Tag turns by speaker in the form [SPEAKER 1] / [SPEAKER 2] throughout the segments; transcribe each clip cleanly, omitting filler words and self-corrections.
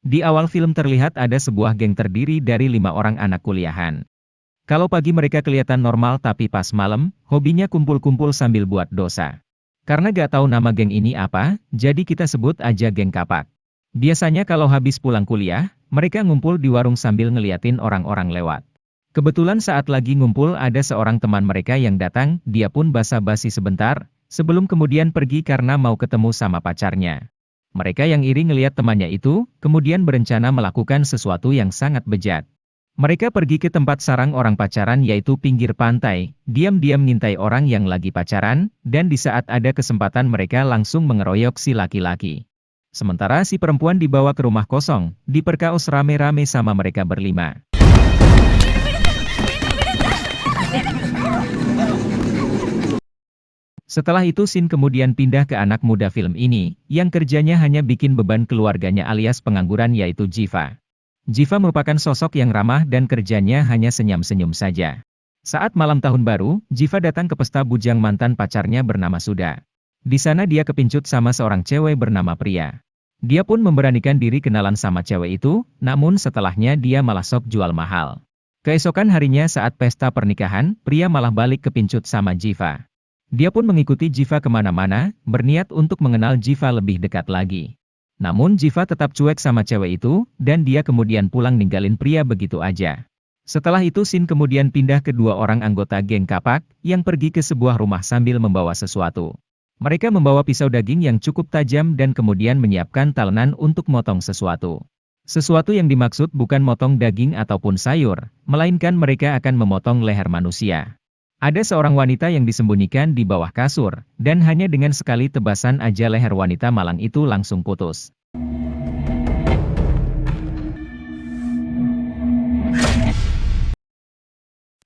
[SPEAKER 1] Di awal film terlihat ada sebuah geng terdiri dari 5 orang anak kuliahan. Kalau pagi mereka kelihatan normal tapi pas malam, hobinya kumpul-kumpul sambil buat dosa. Karena gak tahu nama geng ini apa, jadi kita sebut aja geng kapak. Biasanya kalau habis pulang kuliah, mereka ngumpul di warung sambil ngeliatin orang-orang lewat. Kebetulan saat lagi ngumpul ada seorang teman mereka yang datang, dia pun basa-basi sebentar, sebelum kemudian pergi karena mau ketemu sama pacarnya. Mereka yang iri ngeliat temannya itu, kemudian berencana melakukan sesuatu yang sangat bejat. Mereka pergi ke tempat sarang orang pacaran yaitu pinggir pantai, diam-diam ngintai orang yang lagi pacaran, dan di saat ada kesempatan mereka langsung mengeroyok si laki-laki. Sementara si perempuan dibawa ke rumah kosong, diperkaos rame-rame sama mereka berlima. Setelah itu scene kemudian pindah ke anak muda film ini, yang kerjanya hanya bikin beban keluarganya alias pengangguran yaitu Jiva. Jiva merupakan sosok yang ramah dan kerjanya hanya senyum-senyum saja. Saat malam tahun baru, Jiva datang ke pesta bujang mantan pacarnya bernama Suda. Di sana dia kepincut sama seorang cewek bernama Pria. Dia pun memberanikan diri kenalan sama cewek itu, namun setelahnya dia malah sok jual mahal. Keesokan harinya saat pesta pernikahan, Pria malah balik kepincut sama Jiva. Dia pun mengikuti Jiva kemana-mana, berniat untuk mengenal Jiva lebih dekat lagi. Namun Jiva tetap cuek sama cewek itu, dan dia kemudian pulang ninggalin Pria begitu aja. Setelah itu scene kemudian pindah ke 2 orang anggota geng kapak, yang pergi ke sebuah rumah sambil membawa sesuatu. Mereka membawa pisau daging yang cukup tajam dan kemudian menyiapkan talenan untuk motong sesuatu. Sesuatu yang dimaksud bukan motong daging ataupun sayur, melainkan mereka akan memotong leher manusia. Ada seorang wanita yang disembunyikan di bawah kasur, dan hanya dengan sekali tebasan aja leher wanita malang itu langsung putus.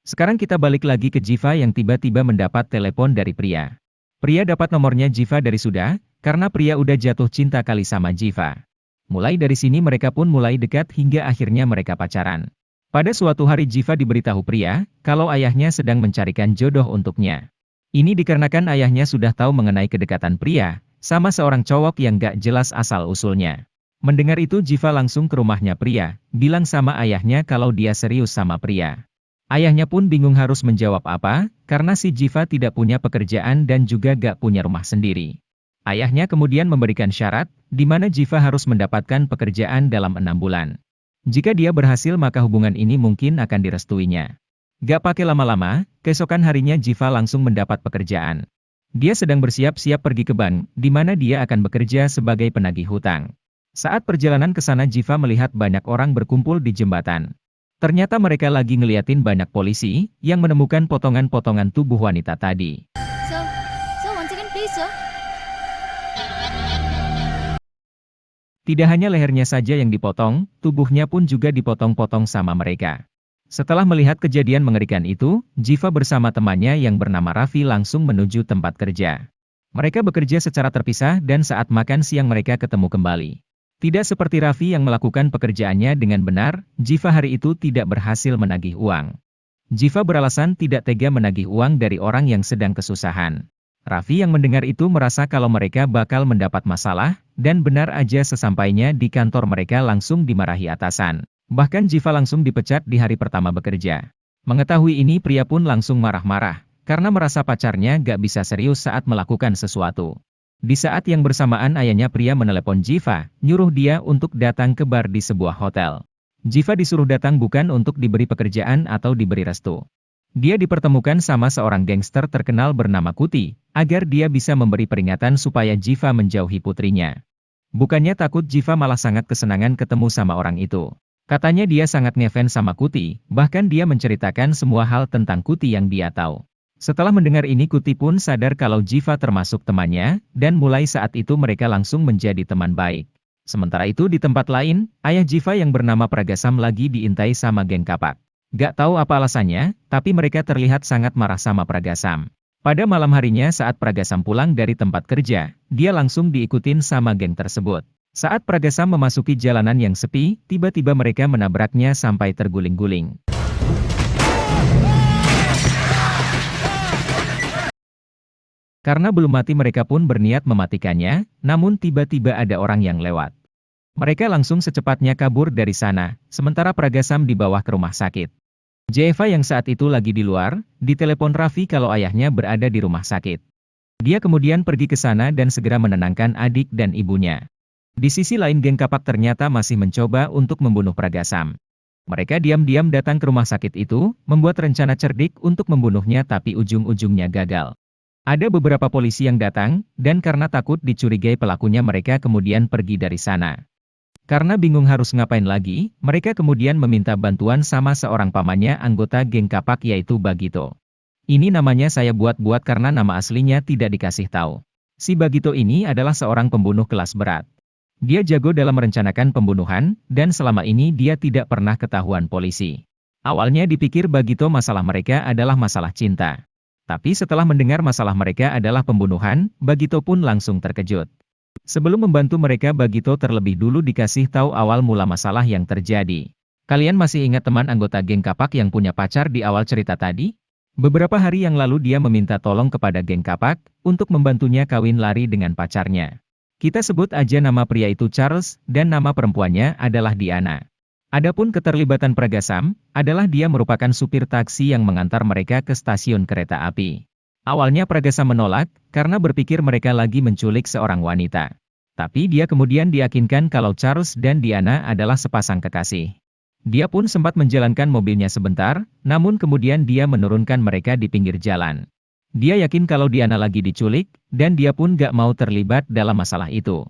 [SPEAKER 1] Sekarang kita balik lagi ke Jiva yang tiba-tiba mendapat telepon dari Pria. Pria dapat nomornya Jiva dari Suda, karena Pria udah jatuh cinta kali sama Jiva. Mulai dari sini mereka pun mulai dekat hingga akhirnya mereka pacaran. Pada suatu hari Jiva diberitahu Pria, kalau ayahnya sedang mencarikan jodoh untuknya. Ini dikarenakan ayahnya sudah tahu mengenai kedekatan Pria, sama seorang cowok yang gak jelas asal-usulnya. Mendengar itu Jiva langsung ke rumahnya Pria, bilang sama ayahnya kalau dia serius sama Pria. Ayahnya pun bingung harus menjawab apa, karena si Jiva tidak punya pekerjaan dan juga gak punya rumah sendiri. Ayahnya kemudian memberikan syarat, di mana Jiva harus mendapatkan pekerjaan dalam 6 bulan. Jika dia berhasil maka hubungan ini mungkin akan direstuinya. Gak pakai lama-lama, keesokan harinya Jiva langsung mendapat pekerjaan. Dia sedang bersiap-siap pergi ke bank, di mana dia akan bekerja sebagai penagih hutang. Saat perjalanan ke sana Jiva melihat banyak orang berkumpul di jembatan. Ternyata mereka lagi ngeliatin banyak polisi, yang menemukan potongan-potongan tubuh wanita tadi.
[SPEAKER 2] Once again please sir.
[SPEAKER 1] Tidak hanya lehernya saja yang dipotong, tubuhnya pun juga dipotong-potong sama mereka. Setelah melihat kejadian mengerikan itu, Jiva bersama temannya yang bernama Raffi langsung menuju tempat kerja. Mereka bekerja secara terpisah dan saat makan siang mereka ketemu kembali. Tidak seperti Raffi yang melakukan pekerjaannya dengan benar, Jiva hari itu tidak berhasil menagih uang. Jiva beralasan tidak tega menagih uang dari orang yang sedang kesusahan. Raffi yang mendengar itu merasa kalau mereka bakal mendapat masalah, dan benar aja sesampainya di kantor mereka langsung dimarahi atasan. Bahkan Jiva langsung dipecat di hari pertama bekerja. Mengetahui ini Pria pun langsung marah-marah, karena merasa pacarnya gak bisa serius saat melakukan sesuatu. Di saat yang bersamaan ayahnya Pria menelepon Jiva, nyuruh dia untuk datang ke bar di sebuah hotel. Jiva disuruh datang bukan untuk diberi pekerjaan atau diberi restu. Dia dipertemukan sama seorang gangster terkenal bernama Kuti, agar dia bisa memberi peringatan supaya Jiva menjauhi putrinya. Bukannya takut Jiva malah sangat kesenangan ketemu sama orang itu. Katanya dia sangat ngefans sama Kuti, bahkan dia menceritakan semua hal tentang Kuti yang dia tahu. Setelah mendengar ini Kuti pun sadar kalau Jiva termasuk temannya, dan mulai saat itu mereka langsung menjadi teman baik. Sementara itu di tempat lain, ayah Jiva yang bernama Pragasam lagi diintai sama geng kapak. Gak tahu apa alasannya, tapi mereka terlihat sangat marah sama Pragasam. Pada malam harinya saat Pragasam pulang dari tempat kerja, dia langsung diikutin sama geng tersebut. Saat Pragasam memasuki jalanan yang sepi, tiba-tiba mereka menabraknya sampai terguling-guling. Karena belum mati mereka pun berniat mematikannya, namun tiba-tiba ada orang yang lewat. Mereka langsung secepatnya kabur dari sana, sementara Pragasam dibawa ke rumah sakit. Jeva yang saat itu lagi di luar, ditelepon Raffi kalau ayahnya berada di rumah sakit. Dia kemudian pergi ke sana dan segera menenangkan adik dan ibunya. Di sisi lain geng kapak ternyata masih mencoba untuk membunuh Pragasam. Mereka diam-diam datang ke rumah sakit itu, membuat rencana cerdik untuk membunuhnya tapi ujung-ujungnya gagal. Ada beberapa polisi yang datang, dan karena takut dicurigai pelakunya mereka kemudian pergi dari sana. Karena bingung harus ngapain lagi, mereka kemudian meminta bantuan sama seorang pamannya anggota geng kapak yaitu Bagito. Ini namanya saya buat-buat karena nama aslinya tidak dikasih tahu. Si Bagito ini adalah seorang pembunuh kelas berat. Dia jago dalam merencanakan pembunuhan, dan selama ini dia tidak pernah ketahuan polisi. Awalnya dipikir Bagito masalah mereka adalah masalah cinta. Tapi setelah mendengar masalah mereka adalah pembunuhan, Bagito pun langsung terkejut. Sebelum membantu mereka Bagito terlebih dulu dikasih tahu awal mula masalah yang terjadi. Kalian masih ingat teman anggota geng kapak yang punya pacar di awal cerita tadi? Beberapa hari yang lalu dia meminta tolong kepada geng kapak, untuk membantunya kawin lari dengan pacarnya. Kita sebut aja nama pria itu Charles, dan nama perempuannya adalah Diana. Adapun keterlibatan Pragasam, adalah dia merupakan supir taksi yang mengantar mereka ke stasiun kereta api. Awalnya Pragasam menolak, karena berpikir mereka lagi menculik seorang wanita. Tapi dia kemudian diyakinkan kalau Charles dan Diana adalah sepasang kekasih. Dia pun sempat menjalankan mobilnya sebentar, namun kemudian dia menurunkan mereka di pinggir jalan. Dia yakin kalau Diana lagi diculik, dan dia pun gak mau terlibat dalam masalah itu.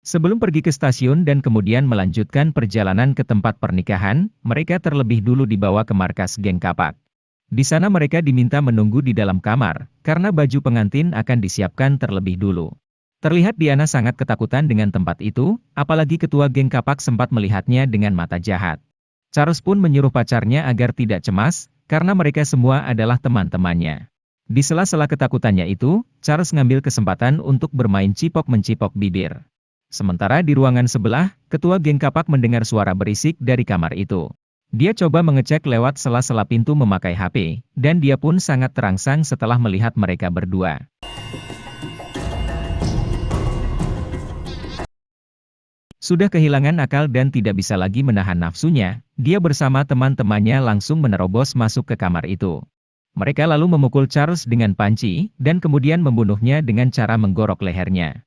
[SPEAKER 1] Sebelum pergi ke stasiun dan kemudian melanjutkan perjalanan ke tempat pernikahan, mereka terlebih dulu dibawa ke markas geng kapak. Di sana mereka diminta menunggu di dalam kamar, karena baju pengantin akan disiapkan terlebih dulu. Terlihat Diana sangat ketakutan dengan tempat itu, apalagi ketua geng kapak sempat melihatnya dengan mata jahat. Charles pun menyuruh pacarnya agar tidak cemas, karena mereka semua adalah teman-temannya. Di sela-sela ketakutannya itu, Charles ngambil kesempatan untuk bermain cipok-mencipok bibir. Sementara di ruangan sebelah, ketua geng kapak mendengar suara berisik dari kamar itu. Dia coba mengecek lewat sela-sela pintu memakai HP, dan dia pun sangat terangsang setelah melihat mereka berdua. Sudah kehilangan akal dan tidak bisa lagi menahan nafsunya, dia bersama teman-temannya langsung menerobos masuk ke kamar itu. Mereka lalu memukul Charles dengan panci, dan kemudian membunuhnya dengan cara menggorok lehernya.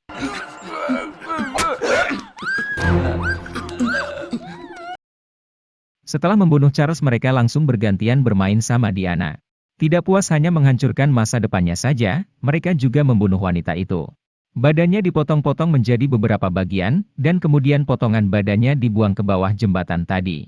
[SPEAKER 1] Setelah membunuh Charles mereka langsung bergantian bermain sama Diana. Tidak puas hanya menghancurkan masa depannya saja, mereka juga membunuh wanita itu. Badannya dipotong-potong menjadi beberapa bagian, dan kemudian potongan badannya dibuang ke bawah jembatan tadi.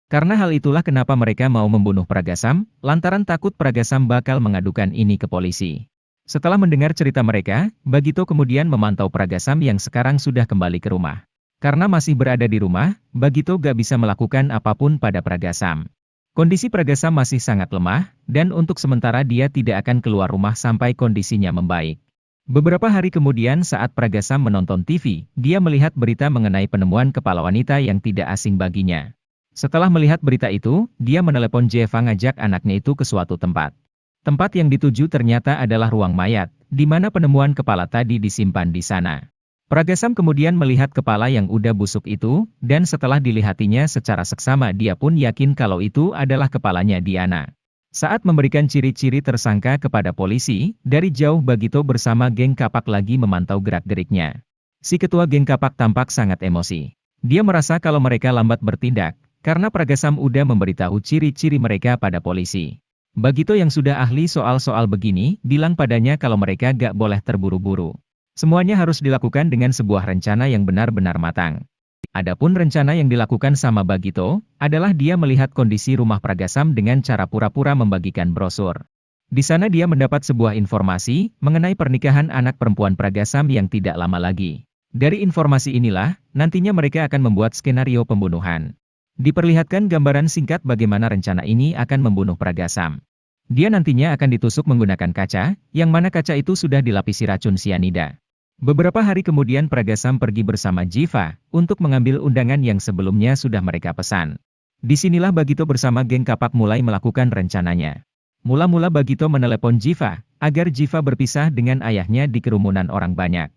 [SPEAKER 1] Karena hal itulah kenapa mereka mau membunuh Pragasam, lantaran takut Pragasam bakal mengadukan ini ke polisi. Setelah mendengar cerita mereka, Bagito kemudian memantau Pragasam yang sekarang sudah kembali ke rumah. Karena masih berada di rumah, Bagito gak bisa melakukan apapun pada Pragasam. Kondisi Pragasam masih sangat lemah, dan untuk sementara dia tidak akan keluar rumah sampai kondisinya membaik. Beberapa hari kemudian saat Pragasam menonton TV, dia melihat berita mengenai penemuan kepala wanita yang tidak asing baginya. Setelah melihat berita itu, dia menelepon Jeva ngajak anaknya itu ke suatu tempat. Tempat yang dituju ternyata adalah ruang mayat, di mana penemuan kepala tadi disimpan di sana. Pragasam kemudian melihat kepala yang udah busuk itu, dan setelah dilihatinya secara seksama dia pun yakin kalau itu adalah kepalanya Diana. Saat memberikan ciri-ciri tersangka kepada polisi, dari jauh Bagito bersama geng kapak lagi memantau gerak-geriknya. Si ketua geng kapak tampak sangat emosi. Dia merasa kalau mereka lambat bertindak, karena Pragasam udah memberitahu ciri-ciri mereka pada polisi. Bagito yang sudah ahli soal-soal begini, bilang padanya kalau mereka gak boleh terburu-buru. Semuanya harus dilakukan dengan sebuah rencana yang benar-benar matang. Adapun rencana yang dilakukan sama Bagito, adalah dia melihat kondisi rumah Pragasam dengan cara pura-pura membagikan brosur. Di sana dia mendapat sebuah informasi, mengenai pernikahan anak perempuan Pragasam yang tidak lama lagi. Dari informasi inilah, nantinya mereka akan membuat skenario pembunuhan. Diperlihatkan gambaran singkat bagaimana rencana ini akan membunuh Pragasam. Dia nantinya akan ditusuk menggunakan kaca, yang mana kaca itu sudah dilapisi racun sianida. Beberapa hari kemudian Pragasam pergi bersama Jeva, untuk mengambil undangan yang sebelumnya sudah mereka pesan. Disinilah Bagito bersama geng kapak mulai melakukan rencananya. Mula-mula Bagito menelepon Jeva, agar Jeva berpisah dengan ayahnya di kerumunan orang banyak.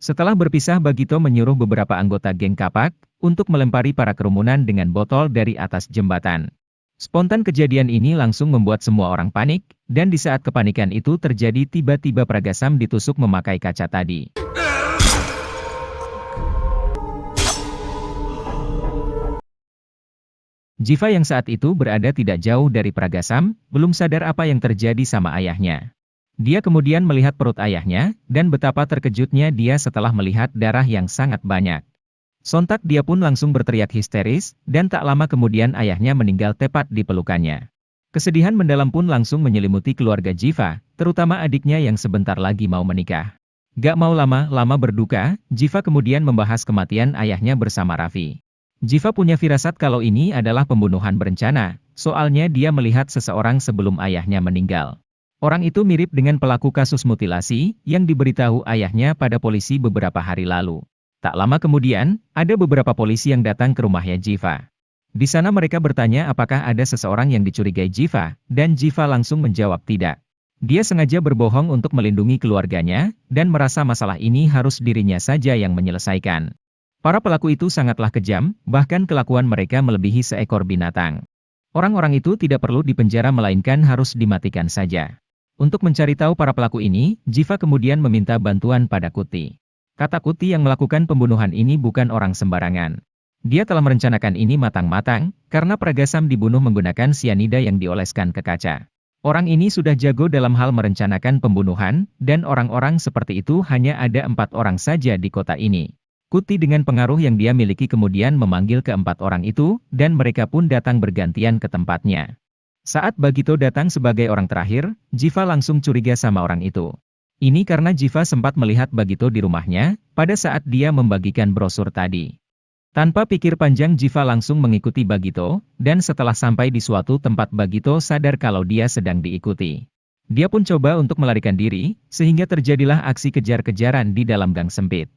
[SPEAKER 1] Setelah berpisah, Bagito menyuruh beberapa anggota geng Kapak untuk melempari para kerumunan dengan botol dari atas jembatan. Spontan kejadian ini langsung membuat semua orang panik, dan di saat kepanikan itu terjadi tiba-tiba Pragasam ditusuk memakai kaca tadi. Jiva yang saat itu berada tidak jauh dari Pragasam, belum sadar apa yang terjadi sama ayahnya. Dia kemudian melihat perut ayahnya, dan betapa terkejutnya dia setelah melihat darah yang sangat banyak. Sontak dia pun langsung berteriak histeris, dan tak lama kemudian ayahnya meninggal tepat di pelukannya. Kesedihan mendalam pun langsung menyelimuti keluarga Jiva, terutama adiknya yang sebentar lagi mau menikah. Gak mau lama-lama berduka, Jiva kemudian membahas kematian ayahnya bersama Raffi. Jiva punya firasat kalau ini adalah pembunuhan berencana, soalnya dia melihat seseorang sebelum ayahnya meninggal. Orang itu mirip dengan pelaku kasus mutilasi yang diberitahu ayahnya pada polisi beberapa hari lalu. Tak lama kemudian, ada beberapa polisi yang datang ke rumahnya Jiva. Di sana mereka bertanya apakah ada seseorang yang dicurigai Jiva, dan Jiva langsung menjawab tidak. Dia sengaja berbohong untuk melindungi keluarganya, dan merasa masalah ini harus dirinya saja yang menyelesaikan. Para pelaku itu sangatlah kejam, bahkan kelakuan mereka melebihi seekor binatang. Orang-orang itu tidak perlu dipenjara melainkan harus dimatikan saja. Untuk mencari tahu para pelaku ini, Jiva kemudian meminta bantuan pada Kuti. Kata Kuti yang melakukan pembunuhan ini bukan orang sembarangan. Dia telah merencanakan ini matang-matang, karena Pragasam dibunuh menggunakan sianida yang dioleskan ke kaca. Orang ini sudah jago dalam hal merencanakan pembunuhan, dan orang-orang seperti itu hanya ada 4 orang saja di kota ini. Kuti dengan pengaruh yang dia miliki kemudian memanggil ke-4 orang itu, dan mereka pun datang bergantian ke tempatnya. Saat Bagito datang sebagai orang terakhir, Jiva langsung curiga sama orang itu. Ini karena Jiva sempat melihat Bagito di rumahnya, pada saat dia membagikan brosur tadi. Tanpa pikir panjang Jiva langsung mengikuti Bagito, dan setelah sampai di suatu tempat Bagito sadar kalau dia sedang diikuti. Dia pun coba untuk melarikan diri, sehingga terjadilah aksi kejar-kejaran di dalam gang sempit.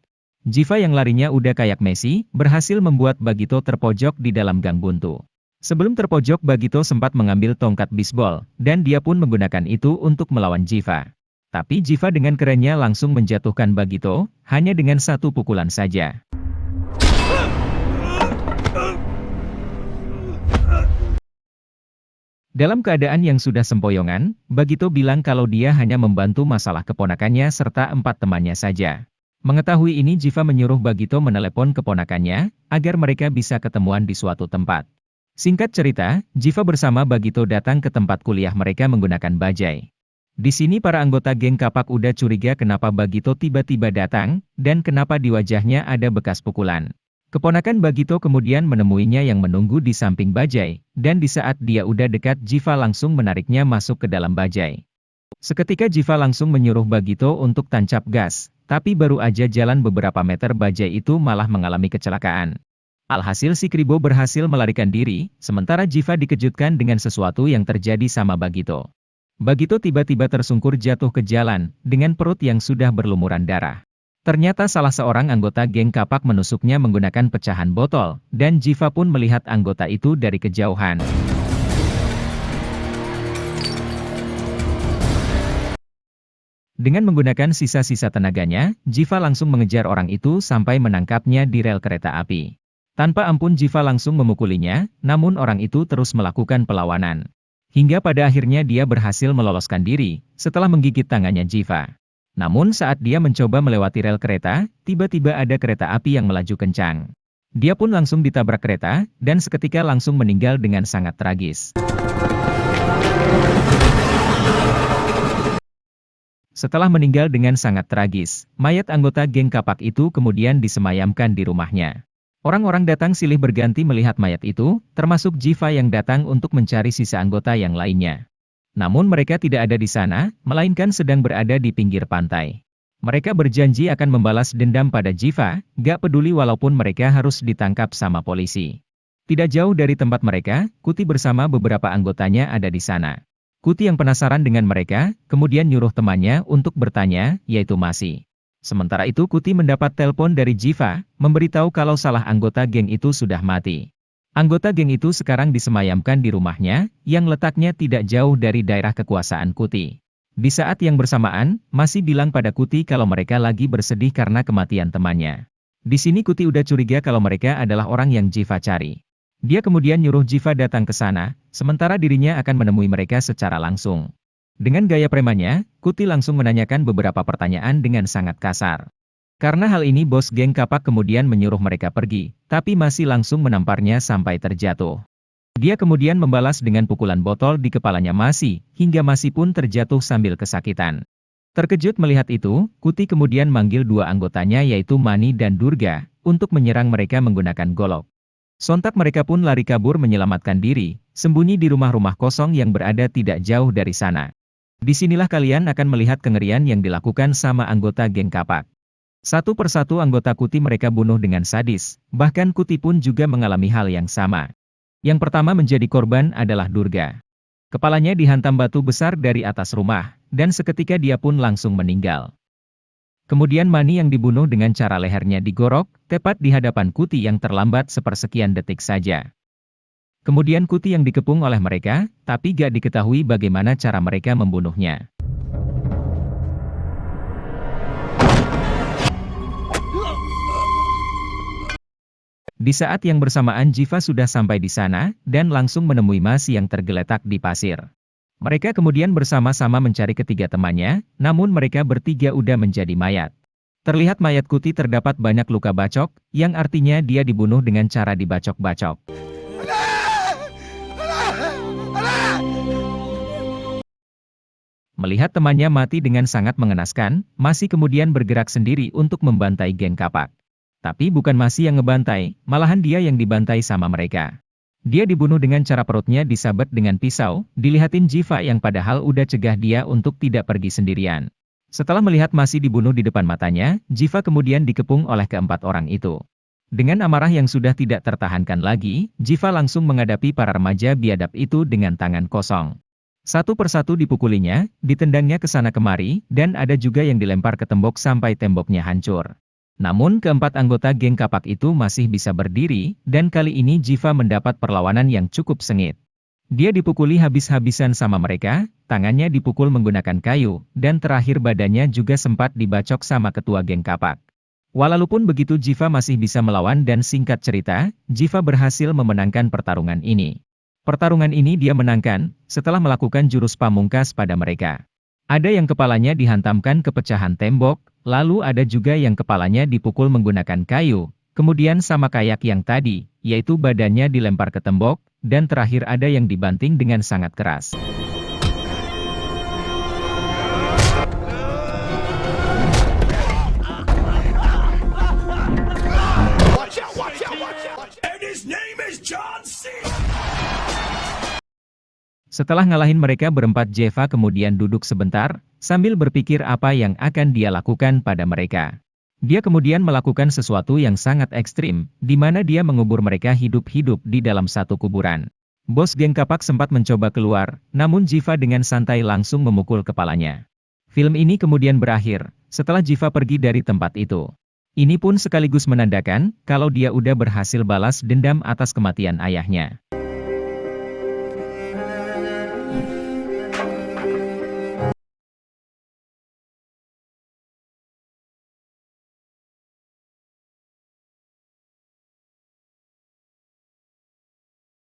[SPEAKER 1] Jiva yang larinya udah kayak Messi, berhasil membuat Bagito terpojok di dalam gang buntu. Sebelum terpojok Bagito sempat mengambil tongkat bisbol, dan dia pun menggunakan itu untuk melawan Jiva. Tapi Jiva dengan kerennya langsung menjatuhkan Bagito, hanya dengan 1 pukulan saja. Dalam keadaan yang sudah sempoyongan, Bagito bilang kalau dia hanya membantu masalah keponakannya serta 4 temannya saja. Mengetahui ini Jiva menyuruh Bagito menelepon keponakannya, agar mereka bisa ketemuan di suatu tempat. Singkat cerita, Jiva bersama Bagito datang ke tempat kuliah mereka menggunakan bajai. Di sini para anggota geng Kapak udah curiga kenapa Bagito tiba-tiba datang, dan kenapa di wajahnya ada bekas pukulan. Keponakan Bagito kemudian menemuinya yang menunggu di samping bajai, dan di saat dia udah dekat Jiva langsung menariknya masuk ke dalam bajai. Seketika Jiva langsung menyuruh Bagito untuk tancap gas, tapi baru aja jalan beberapa meter bajai itu malah mengalami kecelakaan. Alhasil si Kribo berhasil melarikan diri, sementara Jiva dikejutkan dengan sesuatu yang terjadi sama Bagito. Bagito tiba-tiba tersungkur jatuh ke jalan, dengan perut yang sudah berlumuran darah. Ternyata salah seorang anggota geng Kapak menusuknya menggunakan pecahan botol, dan Jiva pun melihat anggota itu dari kejauhan. Dengan menggunakan sisa-sisa tenaganya, Jiva langsung mengejar orang itu sampai menangkapnya di rel kereta api. Tanpa ampun Jiva langsung memukulinya, namun orang itu terus melakukan perlawanan. Hingga pada akhirnya dia berhasil meloloskan diri, setelah menggigit tangannya Jiva. Namun saat dia mencoba melewati rel kereta, tiba-tiba ada kereta api yang melaju kencang. Dia pun langsung ditabrak kereta, dan seketika langsung meninggal dengan sangat tragis. Setelah meninggal dengan sangat tragis, mayat anggota geng Kapak itu kemudian disemayamkan di rumahnya. Orang-orang datang silih berganti melihat mayat itu, termasuk Jiva yang datang untuk mencari sisa anggota yang lainnya. Namun mereka tidak ada di sana, melainkan sedang berada di pinggir pantai. Mereka berjanji akan membalas dendam pada Jiva, gak peduli walaupun mereka harus ditangkap sama polisi. Tidak jauh dari tempat mereka, Kuti bersama beberapa anggotanya ada di sana. Kuti yang penasaran dengan mereka, kemudian nyuruh temannya untuk bertanya, yaitu Masi. Sementara itu Kuti mendapat telepon dari Jiva, memberitahu kalau salah anggota geng itu sudah mati. Anggota geng itu sekarang disemayamkan di rumahnya, yang letaknya tidak jauh dari daerah kekuasaan Kuti. Di saat yang bersamaan, Masi bilang pada Kuti kalau mereka lagi bersedih karena kematian temannya. Di sini Kuti udah curiga kalau mereka adalah orang yang Jiva cari. Dia kemudian nyuruh Jiva datang ke sana, sementara dirinya akan menemui mereka secara langsung. Dengan gaya premannya, Kuti langsung menanyakan beberapa pertanyaan dengan sangat kasar. Karena hal ini bos geng kapak kemudian menyuruh mereka pergi, tapi Masi langsung menamparnya sampai terjatuh. Dia kemudian membalas dengan pukulan botol di kepalanya Masi, hingga Masi pun terjatuh sambil kesakitan. Terkejut melihat itu, Kuti kemudian manggil dua anggotanya yaitu Mani dan Durga, untuk menyerang mereka menggunakan golok. Sontak mereka pun lari kabur menyelamatkan diri, sembunyi di rumah-rumah kosong yang berada tidak jauh dari sana. Disinilah kalian akan melihat kengerian yang dilakukan sama anggota geng kapak. Satu persatu anggota Kuti mereka bunuh dengan sadis, bahkan Kuti pun juga mengalami hal yang sama. Yang pertama menjadi korban adalah Durga. Kepalanya dihantam batu besar dari atas rumah, dan seketika dia pun langsung meninggal. Kemudian Mani yang dibunuh dengan cara lehernya digorok, tepat di hadapan Kuti yang terlambat sepersekian detik saja. Kemudian Kuti yang dikepung oleh mereka, tapi gak diketahui bagaimana cara mereka membunuhnya. Di saat yang bersamaan Jiva sudah sampai di sana, dan langsung menemui Masi yang tergeletak di pasir. Mereka kemudian bersama-sama mencari ketiga temannya, namun mereka bertiga udah menjadi mayat. Terlihat mayat Kuti terdapat banyak luka bacok, yang artinya dia dibunuh dengan cara dibacok-bacok. Melihat temannya mati dengan sangat mengenaskan, Masi kemudian bergerak sendiri untuk membantai geng kapak. Tapi bukan Masi yang ngebantai, malahan dia yang dibantai sama mereka. Dia dibunuh dengan cara perutnya disabet dengan pisau, dilihatin Jiva yang padahal udah cegah dia untuk tidak pergi sendirian. Setelah melihat Masi dibunuh di depan matanya, Jiva kemudian dikepung oleh keempat orang itu. Dengan amarah yang sudah tidak tertahankan lagi, Jiva langsung menghadapi para remaja biadab itu dengan tangan kosong. Satu persatu dipukulinya, ditendangnya ke sana kemari, dan ada juga yang dilempar ke tembok sampai temboknya hancur. Namun keempat anggota geng kapak itu masih bisa berdiri, dan kali ini Jiva mendapat perlawanan yang cukup sengit. Dia dipukuli habis-habisan sama mereka, tangannya dipukul menggunakan kayu, dan terakhir badannya juga sempat dibacok sama ketua geng kapak. Walaupun begitu Jiva masih bisa melawan dan singkat cerita, Jiva berhasil memenangkan pertarungan ini. Pertarungan ini dia menangkan, setelah melakukan jurus pamungkas pada mereka. Ada yang kepalanya dihantamkan ke pecahan tembok, lalu ada juga yang kepalanya dipukul menggunakan kayu, kemudian sama kayak yang tadi, yaitu badannya dilempar ke tembok, dan terakhir ada yang dibanting dengan sangat keras. Setelah ngalahin mereka berempat, Jiva kemudian duduk sebentar, sambil berpikir apa yang akan dia lakukan pada mereka. Dia kemudian melakukan sesuatu yang sangat ekstrim, di mana dia mengubur mereka hidup-hidup di dalam satu kuburan. Bos geng kapak sempat mencoba keluar, namun Jiva dengan santai langsung memukul kepalanya. Film ini kemudian berakhir, setelah Jiva pergi dari tempat itu. Ini pun sekaligus menandakan, kalau dia udah berhasil balas dendam atas kematian ayahnya.